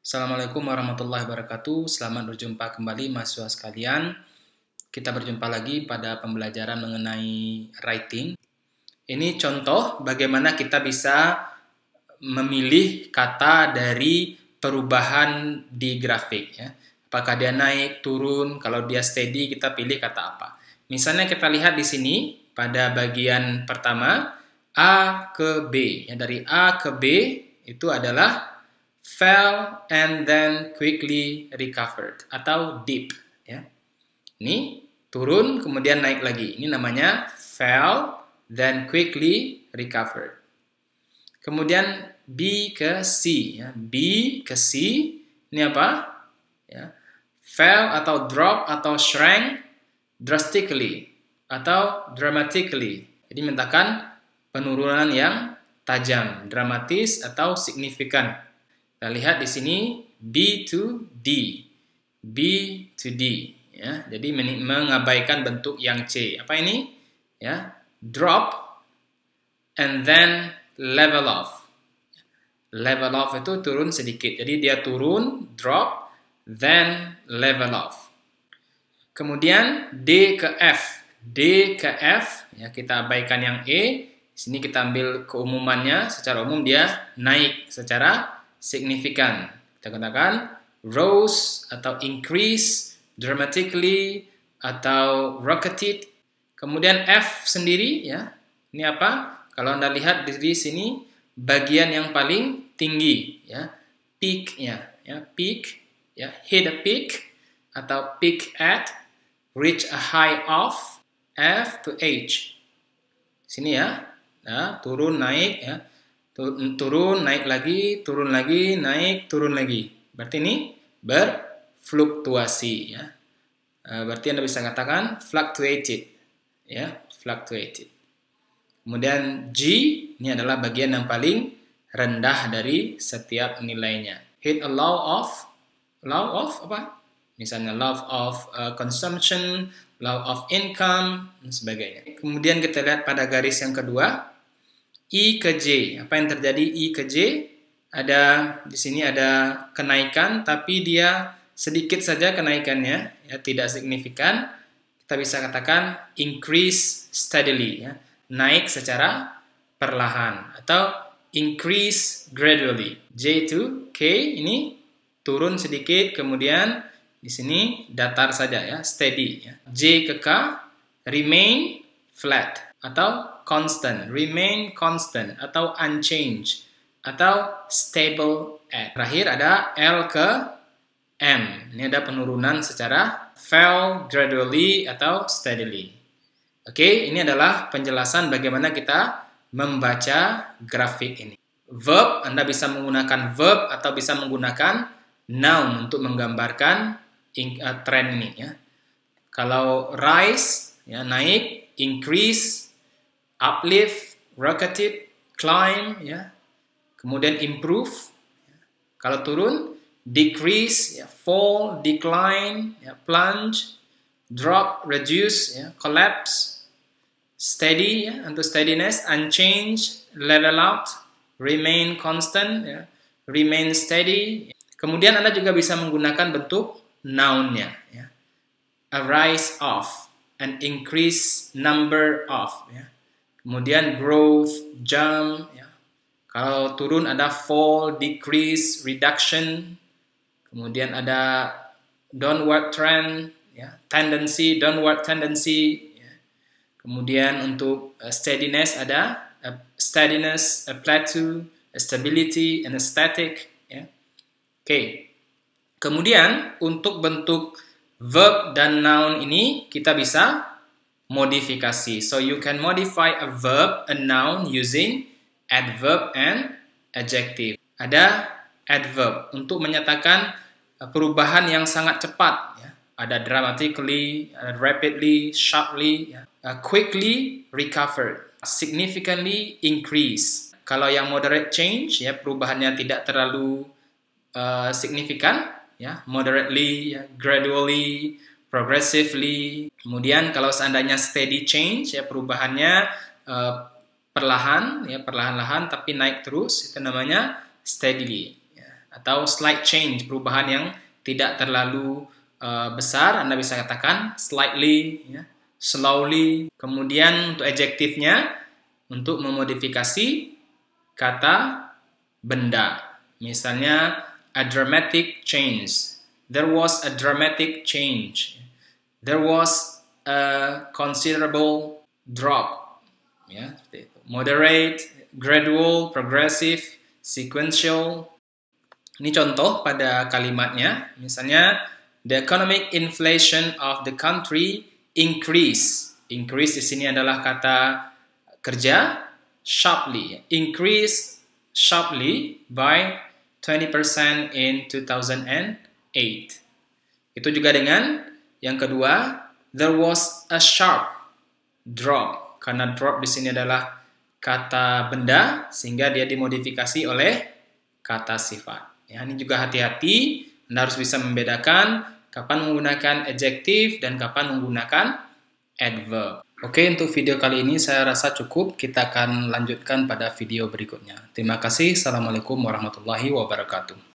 Assalamualaikum warahmatullahi wabarakatuh. Selamat berjumpa kembali mahasiswa sekalian. Kita berjumpa lagi pada pembelajaran mengenai writing. Ini contoh bagaimana kita bisa memilih kata dari perubahan di grafik. Ya. Apakah dia naik, turun, kalau dia steady kita pilih kata apa. Misalnya kita lihat di sini pada bagian pertama A ke B. Ya, dari A ke B itu adalah fell and then quickly recovered atau dip. Ya. Ini turun kemudian naik lagi. Ini namanya fell then quickly recovered. Kemudian B ke C. Ya. B ke C ini apa? Ya. Fell atau drop atau shrank drastically atau dramatically. Jadi mintakan penurunan yang tajam, dramatis atau signifikan. Kita lihat di sini B to D, B to D. Ya, jadi mengabaikan bentuk yang C. Apa ini? Ya, drop and then level off. Level off itu turun sedikit. Jadi dia turun, drop, then level off. Kemudian D ke F. D ke F, ya kita abaikan yang E. Di sini kita ambil keumumannya. Secara umum dia naik secara signifikan. Kita katakan rose atau increase dramatically atau rocketed. Kemudian F sendiri ya. Ini apa? Kalau Anda lihat di sini bagian yang paling tinggi ya. Peak-nya ya, peak ya, hit a peak atau peak at, reach a high of, F to H. Sini ya. Nah, turun naik ya. Turun, naik lagi, turun lagi, naik, turun lagi. Berarti ini berfluktuasi ya. Berarti Anda bisa katakan fluctuated ya, fluctuated. Kemudian G ini adalah bagian yang paling rendah dari setiap nilainya. Hit a law of apa? Misalnya law of consumption, law of income dan sebagainya. Kemudian kita lihat pada garis yang kedua. I ke J. Apa yang terjadi I ke J? Ada di sini ada kenaikan tapi dia sedikit saja kenaikannya, ya tidak signifikan. Kita bisa katakan increase steadily, ya. Naik secara perlahan atau increase gradually. J to K ini turun sedikit kemudian di sini datar saja ya, steady ya. J ke K remain flat atau constant, remain constant atau unchanged atau stable at. Terakhir ada L ke M. Ini ada penurunan secara fell gradually atau steadily. Oke, ini adalah penjelasan bagaimana kita membaca grafik ini. Verb, Anda bisa menggunakan verb atau bisa menggunakan noun untuk menggambarkan tren ini ya. Kalau rise ya naik, increase, uplift, rocketed, climb, ya. Kemudian improve. Kalau turun, decrease, ya. Fall, decline, ya. Plunge, drop, reduce, ya. Collapse, steady, ya. Untuk steadiness, unchanged, level out, remain constant, ya. Remain steady. Kemudian Anda juga bisa menggunakan bentuk noun-nya, ya. A rise of, an increase number of, ya. Kemudian growth, jump, ya. Kalau turun ada fall, decrease, reduction. Kemudian ada downward trend, ya. Tendency, downward tendency. Ya. Kemudian untuk steadiness ada steadiness, a plateau, a stability, and a static. Ya. Oke. Kemudian untuk bentuk verb dan noun ini kita bisa modifikasi. So you can modify a verb, a noun using adverb and adjective. Ada adverb untuk menyatakan perubahan yang sangat cepat. Ya. Ada dramatically, rapidly, sharply, ya. Quickly recovered, significantly increase. Kalau yang moderate change, ya perubahannya tidak terlalu signifikan, ya moderately, ya, gradually, progressively. Kemudian kalau seandainya steady change ya perubahannya perlahan ya perlahan-lahan tapi naik terus itu namanya steadily ya. atau slight change, perubahan yang tidak terlalu besar. Anda bisa katakan slightly, ya, slowly. Kemudian untuk adjektifnya, untuk memodifikasi kata benda. Misalnya, a dramatic change. There was a dramatic change. There was a considerable drop. Ya, seperti itu. Moderate, gradual, progressive, sequential. Ini contoh pada kalimatnya. Misalnya, the economic inflation of the country increase. Increase di sini adalah kata kerja, sharply. Increase sharply by 20% in 2008. Itu juga dengan yang kedua, there was a sharp drop. Karena drop di sini adalah kata benda, sehingga dia dimodifikasi oleh kata sifat. Ya, ini juga hati-hati, Anda harus bisa membedakan kapan menggunakan adjektif dan kapan menggunakan adverb. Oke, untuk video kali ini saya rasa cukup. Kita akan lanjutkan pada video berikutnya. Terima kasih. Assalamualaikum warahmatullahi wabarakatuh.